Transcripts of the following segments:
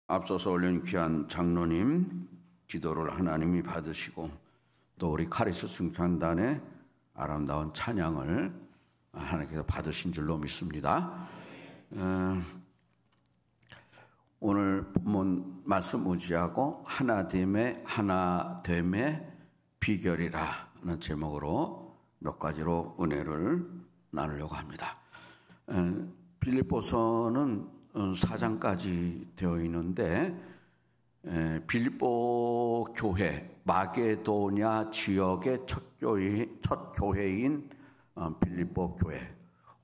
앞서서 올린 귀한 장로님 기도를 하나님이 받으시고 또 우리 카리스 승찬단의 아름다운 찬양을 하나님께서 받으신 줄로 믿습니다. 오늘 본문 말씀 의지하고 하나됨의 비결이라는 제목으로 몇 가지로 은혜를 나누려고 합니다. 빌립보서는 4장까지 되어 있는데 빌립보 교회, 마게도냐 지역의 첫 교회인 빌립보 교회,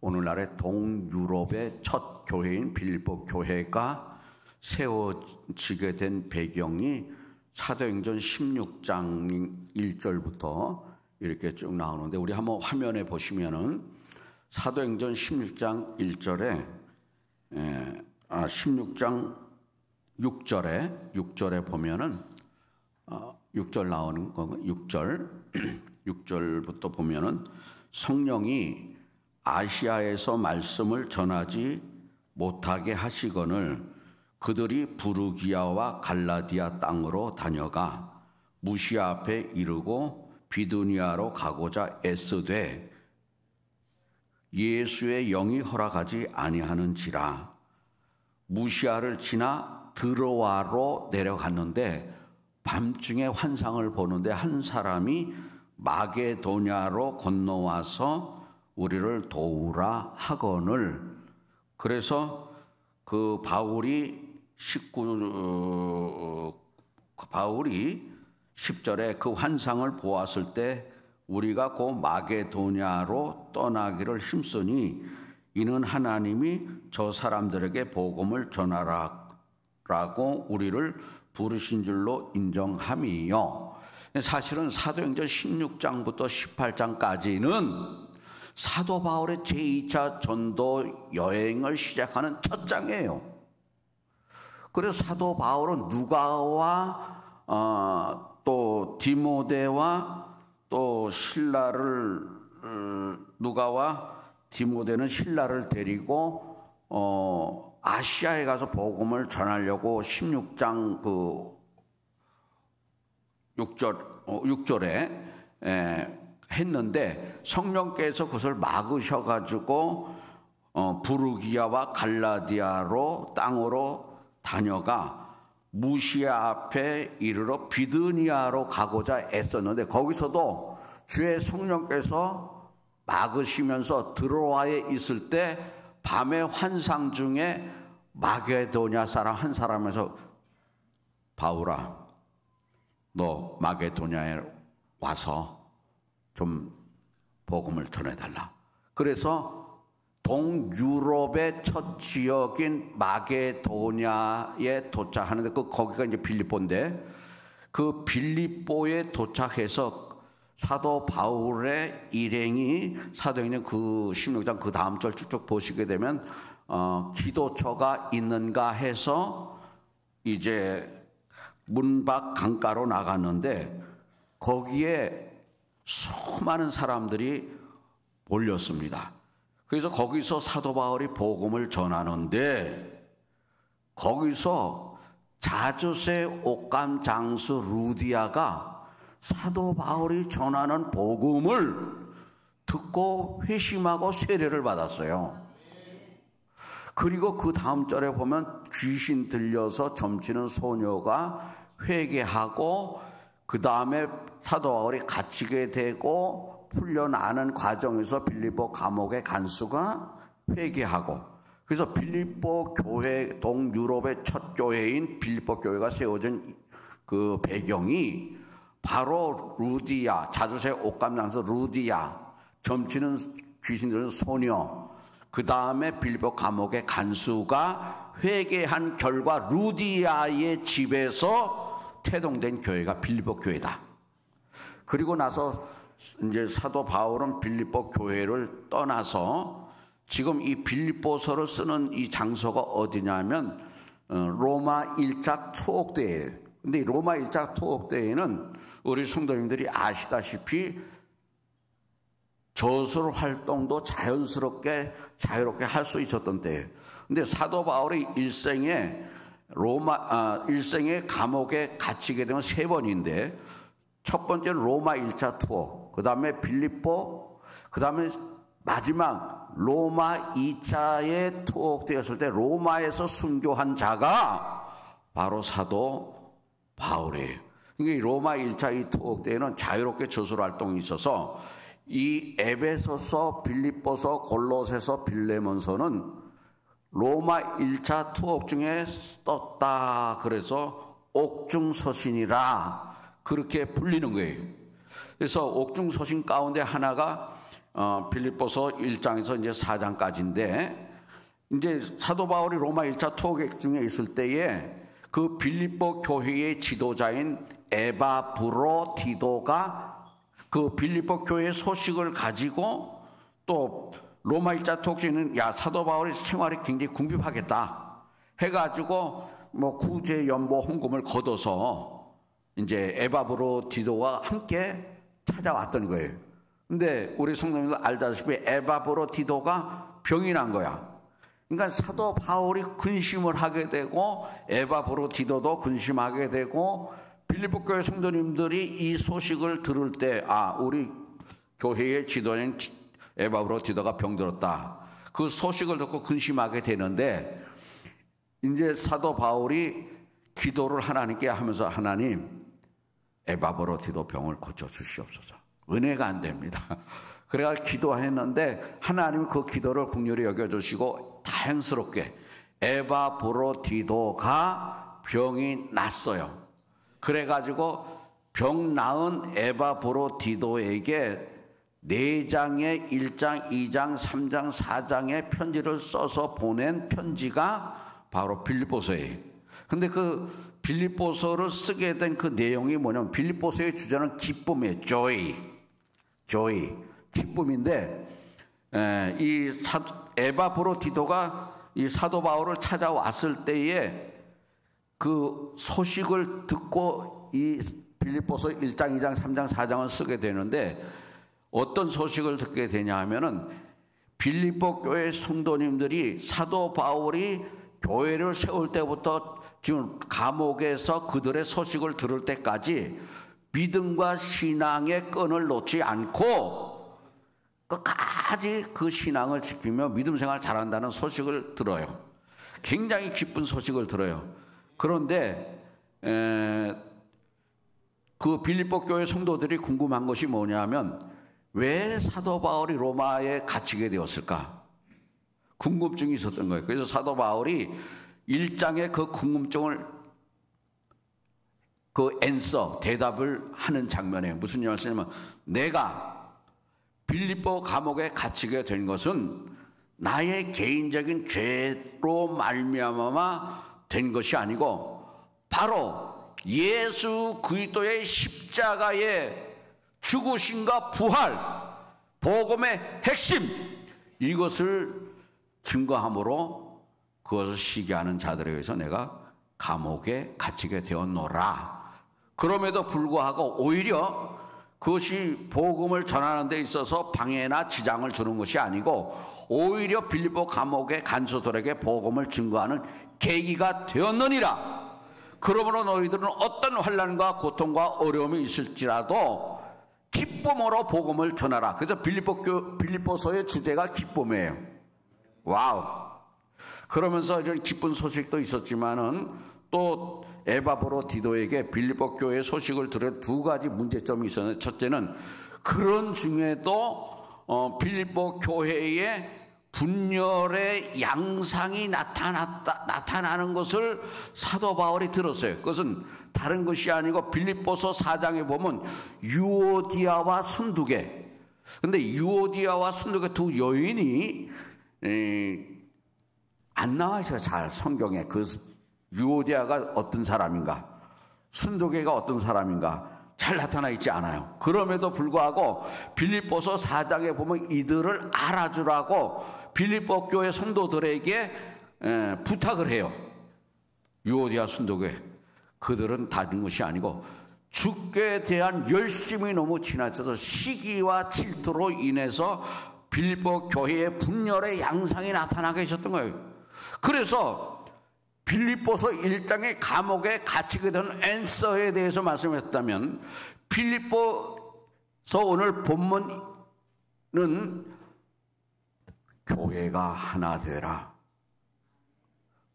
오늘날의 동유럽의 첫 교회인 빌립보 교회가 세워지게 된 배경이 사도행전 16장 1절부터 이렇게 쭉 나오는데, 우리 한번 화면에 보시면은 사도행전 16장 1절에 16장 6절에 보면은 6절 나오는 거, 6절부터 보면은 성령이 아시아에서 말씀을 전하지 못하게 하시거늘 그들이 부르기아와 갈라디아 땅으로 다녀가 무시아 앞에 이르고 비두니아로 가고자 애쓰되 예수의 영이 허락하지 아니하는지라. 무시아를 지나 드로아로 내려갔는데 밤중에 환상을 보는데 한 사람이 마게도냐로 건너와서 우리를 도우라 하거늘. 그래서 그 바울이 10절에 그 환상을 보았을 때 우리가 곧 마게도냐로 떠나기를 힘쓰니 이는 하나님이 저 사람들에게 복음을 전하라고 우리를 부르신 줄로 인정함이요. 사실은 사도행전 16장부터 18장까지는 사도 바울의 제2차 전도 여행을 시작하는 첫 장이에요. 그래서 사도 바울은 누가와 또 디모데와 또 신라를, 누가와 디모데는 신라를 데리고 아시아에 가서 복음을 전하려고 16장 6절에 했는데 성령께서 그것을 막으셔가지고 부르기아와 갈라디아로 땅으로 다녀가 무시아 앞에 이르러 비두니아로 가고자 애썼는데 거기서도 주의 성령께서 막으시면서 드로아에 있을 때 밤의 환상 중에 마게도냐 사람 한 사람에서 바울아, 너 마게도냐에 와서 좀 복음을 전해달라. 그래서 동유럽의 첫 지역인 마게도냐에 도착하는데 거기가 이제 빌립보인데 그 빌립보에 도착해서 사도 바울의 일행이 사도행전 그 16장 그 다음 절 쭉 보시게 되면 기도처가 있는가 해서 이제 문 밖 강가로 나갔는데 거기에 수많은 사람들이 몰렸습니다. 그래서 거기서 사도 바울이 복음을 전하는데 거기서 자주세 옥감 장수 루디아가 사도 바울이 전하는 복음을 듣고 회심하고 세례를 받았어요. 그리고 그 다음 절에 보면 귀신 들려서 점치는 소녀가 회개하고 그 다음에 사도 바울이 갇히게 되고 풀려나는 과정에서 빌립보 감옥의 간수가 회개하고, 그래서 빌립보 교회, 동유럽의 첫 교회인 빌립보 교회가 세워진 그 배경이 바로 루디아, 자주세 옥감장수 루디아, 점치는 귀신 들은 소녀, 그 다음에 빌립보 감옥의 간수가 회개한 결과 루디아의 집에서 태동된 교회가 빌립보 교회다. 그리고 나서 이제 사도 바울은 빌립보 교회를 떠나서 지금 이 빌립보서를 쓰는 이 장소가 어디냐면 로마 1차 투옥대회예요. 근데 이 로마 1차 투옥대회는 우리 성도님들이 아시다시피 저술 활동도 자유롭게 할 수 있었던 때예요. 근데 사도 바울의 일생에 일생에 감옥에 갇히게 되면 3번인데, 첫 번째는 로마 1차 투옥, 그 다음에 빌립보, 그 다음에 마지막 로마 2차에 투옥되었을 때 로마에서 순교한 자가 바로 사도 바울이에요. 그러니까 로마 1차 이 투옥 때에는 자유롭게 저술 활동이 있어서 이 에베소서, 빌립보서, 골로새서, 빌레몬서는 로마 1차 투옥 중에 떴다. 그래서 옥중서신이라 그렇게 불리는 거예요. 그래서 옥중서신 가운데 하나가 빌립보서 1장에서 이제 4장까지인데, 이제 사도 바울이 로마 1차 투옥 중에 있을 때에 그 빌립보 교회의 지도자인 에바브로디도가 그 빌립보 교회의 소식을 가지고 또 로마 1차 투옥 중에는 사도 바울의 생활이 굉장히 궁핍하겠다 해가지고 뭐 구제 연보 헌금을 걷어서 이제 에바브로디도와 함께 찾아왔던 거예요. 근데 우리 성도님들 알다시피 에바브로디도가 병이 난 거야. 그러니까 사도 바울이 근심을 하게 되고 에바브로디도도 근심하게 되고 빌립보 교회 성도님들이 이 소식을 들을 때 우리 교회의 지도인 에바브로디도가 병들었다. 그 소식을 듣고 근심하게 되는데, 이제 사도 바울이 기도를 하나님께 하면서 하나님, 에바브로디도 병을 고쳐주시옵소서. 은혜가 안 됩니다. 그래가 기도했는데 하나님이 그 기도를 긍휼히 여겨주시고 다행스럽게 에바브로디도가 병이 났어요. 그래가지고 병 나은 에바브로디도에게 4장의 1장, 2장, 3장, 4장의 편지를 써서 보낸 편지가 바로 빌립보서예요. 근데 그 빌립보서를 쓰게 된 그 내용이 뭐냐면, 빌립보서의 주제는 기쁨이에요. joy, 기쁨인데, 이 에바브로디도가 이 사도 바울을 찾아왔을 때에 그 소식을 듣고 이 빌립보서 1장, 2장, 3장, 4장을 쓰게 되는데, 어떤 소식을 듣게 되냐 하면은 빌립보 교회 성도님들이 사도 바울이 교회를 세울 때부터 지금 감옥에서 그들의 소식을 들을 때까지 믿음과 신앙의 끈을 놓지 않고 끝까지 그 신앙을 지키며 믿음 생활 잘한다는 소식을 들어요. 굉장히 기쁜 소식을 들어요. 그런데 그 빌립보 교회 성도들이 궁금한 것이 뭐냐면, 왜 사도 바울이 로마에 갇히게 되었을까? 궁금증이 있었던 거예요. 그래서 사도 바울이 1장에 그 궁금증을 대답을 하는 장면이에요. 무슨 말씀이냐면, 내가 빌립보 감옥에 갇히게 된 것은 나의 개인적인 죄로 말미암아 된 것이 아니고 바로 예수 그리스도의 십자가의 죽으심과 부활, 복음의 핵심, 이것을 증거함으로 그것을 시기하는 자들에 의해서 내가 감옥에 갇히게 되었노라. 그럼에도 불구하고 오히려 그것이 복음을 전하는 데 있어서 방해나 지장을 주는 것이 아니고 오히려 빌립보 감옥의 간수들에게 복음을 증거하는 계기가 되었느니라. 그러므로 너희들은 어떤 환난과 고통과 어려움이 있을지라도 기쁨으로 복음을 전하라. 그래서 빌립보서의 주제가 기쁨이에요. 와우. 그러면서 이런 기쁜 소식도 있었지만은 또 에바브로디도에게 빌립보 교회 소식을 들은 2가지 문제점이 있었는데, 첫째는 그런 중에도 빌립보 교회의 분열의 양상이 나타나는 것을 사도 바울이 들었어요. 그것은 다른 것이 아니고 빌립보서 4장에 보면 유오디아와 순두계, 근데 유오디아와 순두계 2 여인이 안 나와 있어요. 잘 성경에 그 유오디아가 어떤 사람인가, 순두계가 어떤 사람인가 잘 나타나 있지 않아요. 그럼에도 불구하고 빌립보서 4장에 보면 이들을 알아주라고 빌립보 교회 성도들에게 부탁을 해요. 유오디아, 순두계, 그들은 다른 것이 아니고 주께 대한 열심이 너무 지나쳐서 시기와 질투로 인해서 빌립보 교회의 분열의 양상이 나타나게 있었던 거예요. 그래서 빌립보서 1장의 감옥에 갇히게 된 앤서에 대해서 말씀했다면, 빌립보서 오늘 본문은 교회가 하나 되라,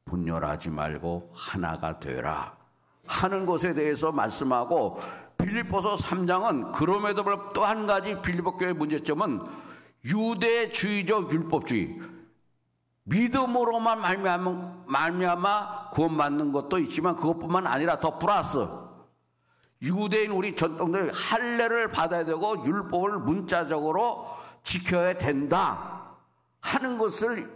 분열하지 말고 하나가 되라 하는 것에 대해서 말씀하고, 빌립보서 3장은 그럼에도 불구하고 또 한 가지 빌립보 교회의 문제점은 유대주의적 율법주의, 믿음으로만 말미암아 구원받는 것도 있지만 그것뿐만 아니라 더 플러스 유대인 우리 전통들 할례를 받아야 되고 율법을 문자적으로 지켜야 된다 하는 것을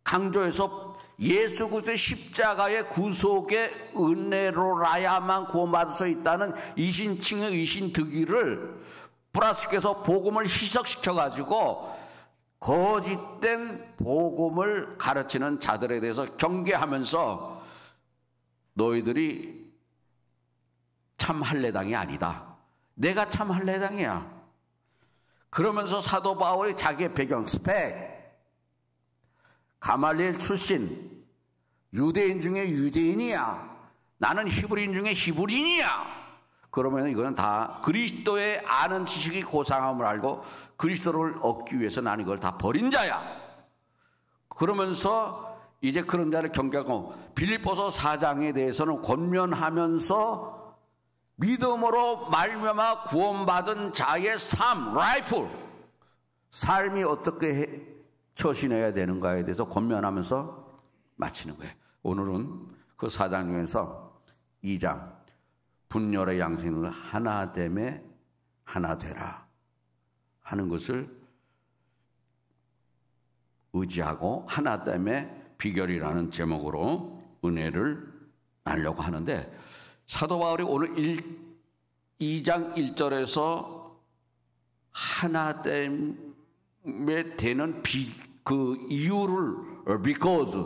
강조해서 예수 그리스도의 십자가의 구속의 은혜로라야만 구원받을 수 있다는 이신칭의 이신득의를 플라스틱에서 복음을 희석시켜가지고 거짓된 복음을 가르치는 자들에 대해서 경계하면서 너희들이 참 할례당이 아니다, 내가 참 할례당이야. 그러면서 사도 바울이 자기의 배경, 스펙, 가말리엘 출신, 유대인 중에 유대인이야, 나는 히브리인 중에 히브리인이야. 그러면 이거는 다 그리스도의 아는 지식이 고상함을 알고 그리스도를 얻기 위해서 나는 이걸 다 버린 자야. 그러면서 이제 그런 자를 경계하고 빌립보서 4장에 대해서는 권면하면서 믿음으로 말미암아 구원받은 자의 삶, 라이프, 삶이 어떻게 처신해야 되는가에 대해서 권면하면서 마치는 거예요. 오늘은 그 4장 중에서 2장 분열의 양생을 하나됨에 하나 되라 하는 것을 의지하고 하나됨의 비결이라는 제목으로 은혜를 나누려고 하는데, 사도 바울이 오늘 2장 1절에서 하나됨에 되는 그 이유를 because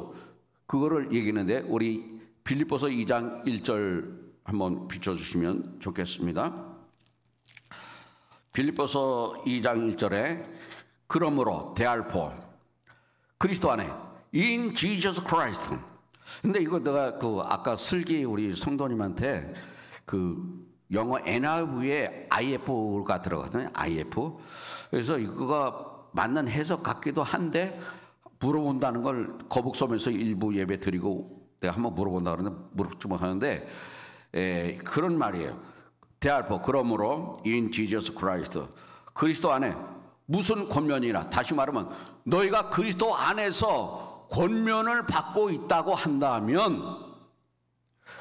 그거를 얘기했는데, 우리 빌립보서 2장 1절 한번 비춰주시면 좋겠습니다. 빌립보서 2장 1절에 그러므로 대알포 그리스도 안에 in Jesus Christ. 근데 이거 내가 그 아까 슬기 우리 성도님한테 그 영어 NIV에 IF가 들어가거든요. IF. 그래서 이거가 맞는 해석 같기도 한데 물어본다는 걸 거북섬에서 일부 예배 드리고 내가 한번 물어본다 그러는데 물어보지 못하는데 그런 말이에요. 대알포 그러므로 in Jesus Christ 그리스도 안에 무슨 권면이나, 다시 말하면 너희가 그리스도 안에서 권면을 받고 있다고 한다면,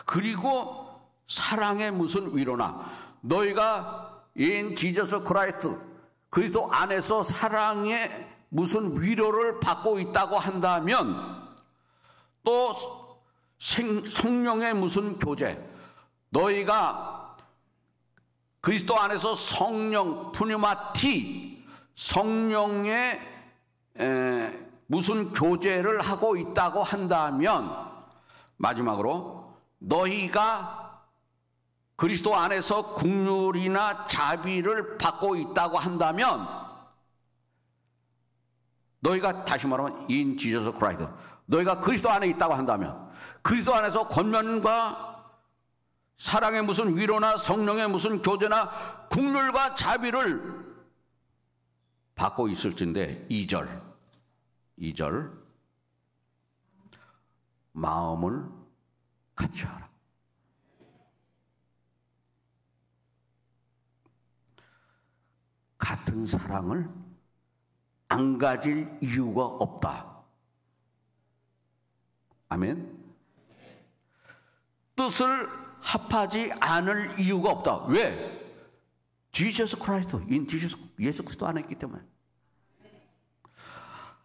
그리고 사랑의 무슨 위로나, 너희가 in Jesus Christ 그리스도 안에서 사랑의 무슨 위로를 받고 있다고 한다면, 또 성령의 무슨 교제, 너희가 그리스도 안에서 성령 푸뉴마티 성령의 무슨 교제를 하고 있다고 한다면, 마지막으로 너희가 그리스도 안에서 긍휼이나 자비를 받고 있다고 한다면, 너희가 다시 말하면 in Jesus Christ 너희가 그리스도 안에 있다고 한다면, 그리스도 안에서 권면과 사랑의 무슨 위로나 성령의 무슨 교제나 긍휼과 자비를 받고 있을진데, 2절 마음을 같이 하라. 같은 사랑을 안 가질 이유가 없다. 아멘. 뜻을 합하지 않을 이유가 없다. 왜? Jesus Christ, 예수 그리스도 안에 있기 때문에.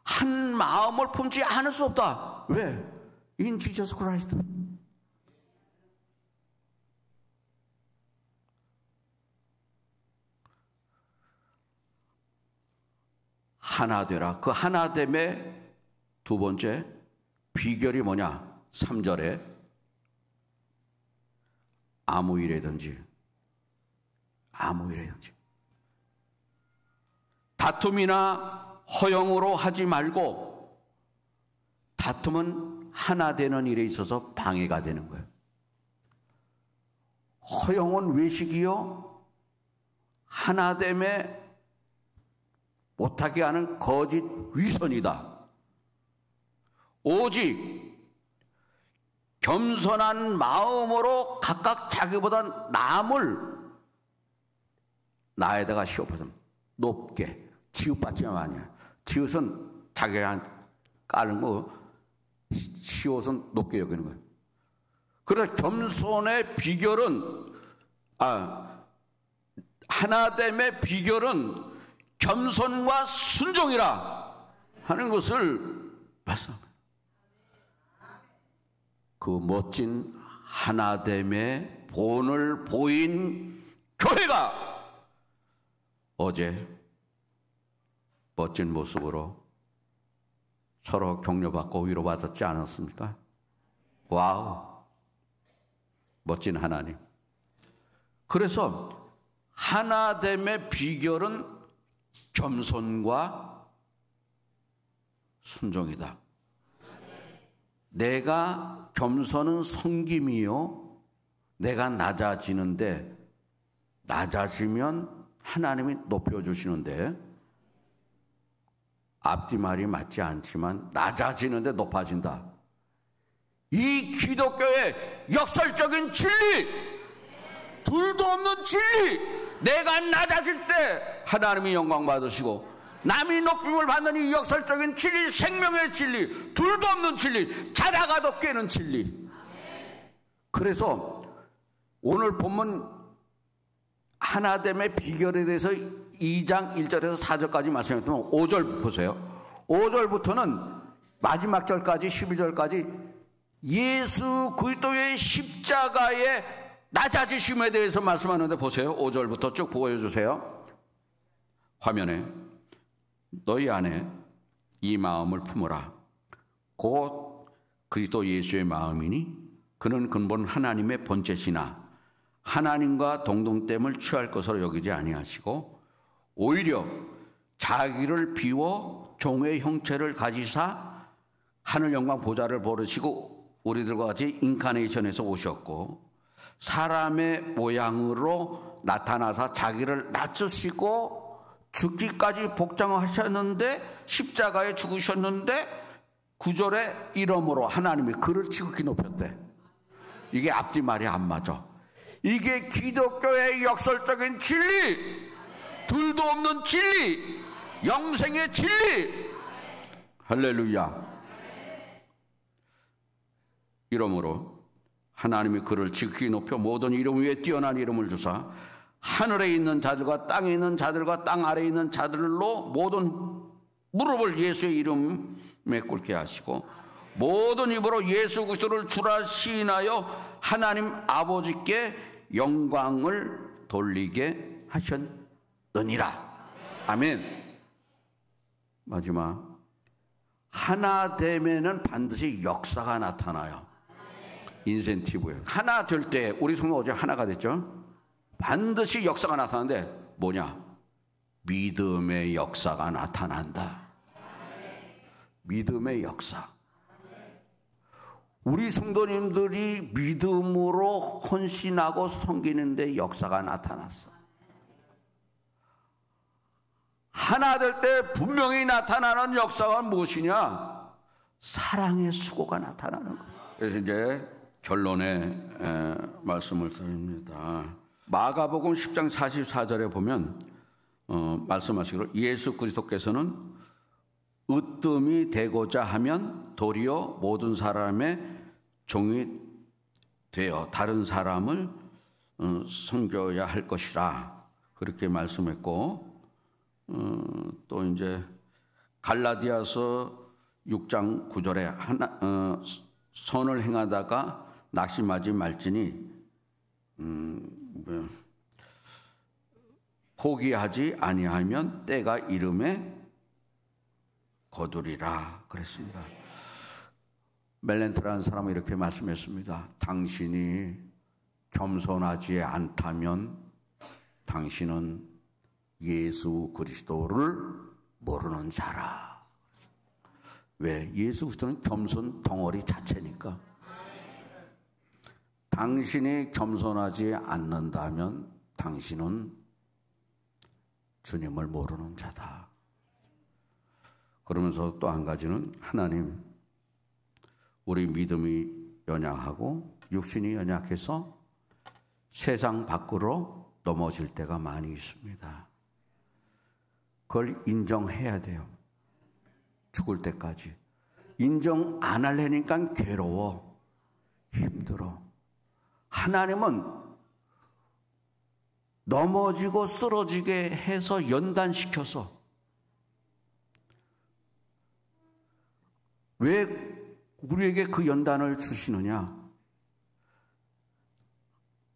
한 마음을 품지 않을 수 없다. 왜? In Jesus Christ. 하나 되라. 그 하나됨의 두 번째 비결이 뭐냐? 3절에 아무 일이든지 다툼이나 허영으로 하지 말고, 다툼은 하나 되는 일에 있어서 방해가 되는 거예요. 허영은 외식이요, 하나됨에 못하게 하는 거짓 위선이다. 오직 겸손한 마음으로 각각 자기보다 남을 나에다가 시험하자 높게, 치읓받지만 아니야. 치읓은 자기가 까는 거, 시옷은 높게 여기는 거예요. 그래서 겸손의 비결은, 하나됨의 비결은 겸손과 순종이라 하는 것을 말씀합니다. 그 멋진 하나됨의 본을 보인 교회가 어제 멋진 모습으로 서로 격려받고 위로받았지 않았습니까? 와우, 멋진 하나님. 그래서 하나됨의 비결은 겸손과 순종이다. 내가 겸손은 섬김이요, 내가 낮아지는데, 낮아지면 하나님이 높여주시는데, 앞뒤 말이 맞지 않지만 낮아지는데 높아진다. 이 기독교의 역설적인 진리, 둘도 없는 진리, 내가 낮아질 때 하나님이 영광 받으시고 남이 높임을 받는 이 역설적인 진리, 생명의 진리, 둘도 없는 진리, 자다가도 깨는 진리. 그래서 오늘 본문 하나됨의 비결에 대해서 2장 1절에서 4절까지 말씀했지만 5절 보세요. 5절부터는 마지막 절까지 12절까지 예수 그리스도의 십자가의 낮아지심에 대해서 말씀하는데 보세요. 5절부터 쭉 보여주세요. 화면에 너희 안에 이 마음을 품어라. 곧 그리스도 예수의 마음이니 그는 근본 하나님의 본체시나 하나님과 동등됨을 취할 것으로 여기지 아니하시고 오히려 자기를 비워 종의 형체를 가지사 하늘 영광 보좌를 버리시고 우리들과 같이 인카네이션에서 오셨고 사람의 모양으로 나타나사 자기를 낮추시고 죽기까지 복장하셨는데 십자가에 죽으셨는데 9절에 이러므로 하나님이 그를 지극히 높였대. 이게 앞뒤 말이 안 맞아. 이게 기독교의 역설적인 진리, 둘도 없는 진리, 영생의 진리. 할렐루야. 이러므로 하나님이 그를 지극히 높여 모든 이름 위에 뛰어난 이름을 주사 하늘에 있는 자들과 땅에 있는 자들과 땅 아래에 있는 자들로 모든 무릎을 예수의 이름에 꿇게 하시고 모든 입으로 예수 그리스도를 주라 시인하여 하나님 아버지께 영광을 돌리게 하셨느니라. 아멘. 마지막, 하나 되면은 반드시 역사가 나타나요. 인센티브예요. 하나 될 때 우리 성도 어제 하나가 됐죠. 반드시 역사가 나타나는데 뭐냐? 믿음의 역사가 나타난다. 믿음의 역사. 우리 성도님들이 믿음으로 헌신하고 섬기는데 역사가 나타났어. 하나 될 때 분명히 나타나는 역사가 무엇이냐? 사랑의 수고가 나타나는 거예요. 그래서 이제 결론에 말씀을 드립니다. 마가복음 10장 44절에 보면 말씀하시기를 예수 그리스도께서는 으뜸이 되고자 하면 도리어 모든 사람의 종이 되어 다른 사람을 섬겨야 할 것이라 그렇게 말씀했고, 또 이제 갈라디아서 6장 9절에 선을 행하다가 낙심하지 말지니 포기하지 아니하면 때가 이름에 거두리라 그랬습니다. 멜렌트라는 사람은 이렇게 말씀했습니다. 당신이 겸손하지 않다면 당신은 예수 그리스도를 모르는 자라. 왜? 예수 그리스도는 겸손 덩어리 자체니까. 당신이 겸손하지 않는다면 당신은 주님을 모르는 자다. 그러면서 또 한 가지는 하나님, 우리 믿음이 연약하고 육신이 연약해서 세상 밖으로 넘어질 때가 많이 있습니다. 그걸 인정해야 돼요. 죽을 때까지. 인정 안 하려니까 괴로워. 힘들어. 하나님은 넘어지고 쓰러지게 해서 연단시켜서 왜 우리에게 그 연단을 주시느냐?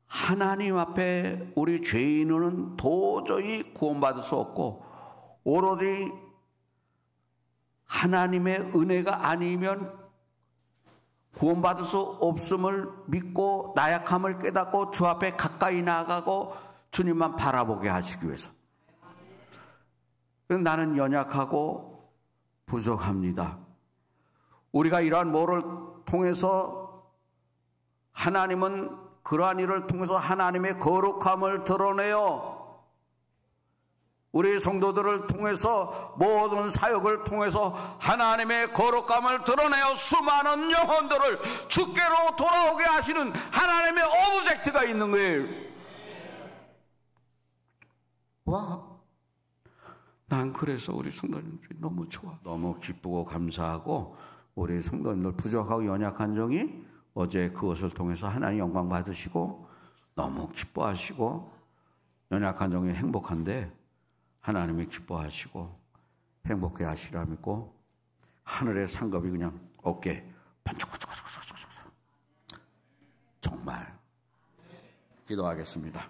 하나님 앞에 우리 죄인은 도저히 구원받을 수 없고 오로지 하나님의 은혜가 아니면 구원받을 수 없음을 믿고 나약함을 깨닫고 주 앞에 가까이 나아가고 주님만 바라보게 하시기 위해서. 나는 연약하고 부족합니다. 우리가 이러한 뭐를 통해서 하나님은 그러한 일을 통해서 하나님의 거룩함을 드러내요. 우리 성도들을 통해서 모든 사역을 통해서 하나님의 거룩함을 드러내어 수많은 영혼들을 주께로 돌아오게 하시는 하나님의 오브젝트가 있는 거예요. 와, 난 그래서 우리 성도님들이 너무 좋아. 너무 기쁘고 감사하고 우리 성도님들 부족하고 연약한 종이 어제 그것을 통해서 하나님 영광 받으시고 너무 기뻐하시고 연약한 종이 행복한데 하나님이 기뻐하시고 행복해 하시라 믿고 하늘의 상급이 그냥 어깨 반짝반짝반짝 정말 기도하겠습니다.